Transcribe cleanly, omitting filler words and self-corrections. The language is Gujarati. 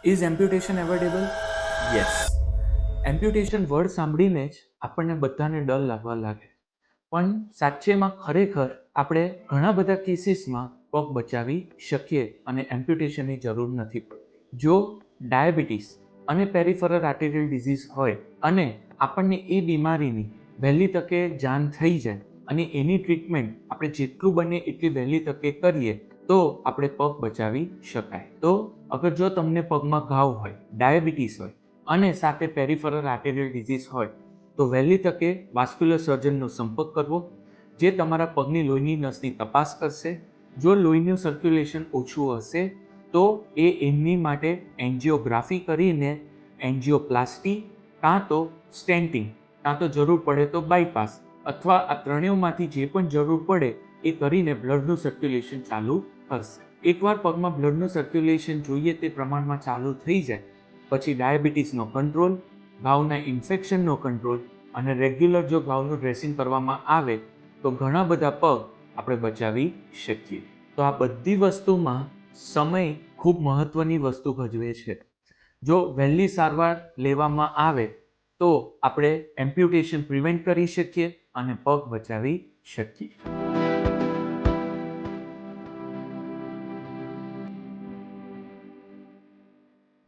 Is amputation avoidable? Yes. Amputation word સાંભળીને જ આપણને બધાને ડર લાગવા લાગે, પણ સાચેમાં ખરેખર આપણે ઘણા બધા કેસીસમાં પગ બચાવી શકીએ અને એમ્પ્યુટેશનની જરૂર નથી પડતી. જો ડાયાબિટીસ અને પેરિફેરલ આર્ટેરિયલ ડિઝીઝ હોય અને આપણને એ બીમારીની વહેલી તકે જાણ થઈ જાય અને એની ટ્રીટમેન્ટ આપણે જેટલું બને એટલી વહેલી તકે કરીએ તો આપણે પગ બચાવી શકાય. તો અગર જો તમને પગમાં ઘાવ હોય, ડાયાબિટીસ હોય અને સાથે પેરિફેરલ આર્ટેરિયલ ડિઝીઝ હોય તો વહેલી તકે વાસ્ક્યુલર સર્જનનો સંપર્ક કરવો, જે તમારા પગની લોહીની નસની તપાસ કરશે. જો લોહીનું સર્ક્યુલેશન ઓછું હશે તો એમની માટે એન્જિયોગ્રાફી કરીને એન્જિયોપ્લાસ્ટી કાં તો સ્ટેન્ટિંગ કાં તો જરૂર પડે તો બાયપાસ અથવા આ ત્રણેયમાંથી જે પણ જરૂર પડે એ કરીને બ્લડનું સર્ક્યુલેશન ચાલુ કરશે. એકવાર પગમાં બ્લડનું સર્ક્યુલેશન જોઈએ તે પ્રમાણમાં ચાલુ થઈ જાય પછી ડાયાબિટીસનો કંટ્રોલ, ઘાવના ઇન્ફેક્શનનો કંટ્રોલ અને રેગ્યુલર જો ઘાવનું ડ્રેસિંગ કરવામાં આવે તો ઘણા બધા પગ આપણે બચાવી શકીએ. તો આ બધી વસ્તુમાં સમય ખૂબ મહત્વની વસ્તુ ભજવે છે. જો વહેલી સારવાર લેવામાં આવે તો આપણે એમ્પ્યુટેશન પ્રિવેન્ટ કરી શકીએ અને પગ બચાવી શકીએ.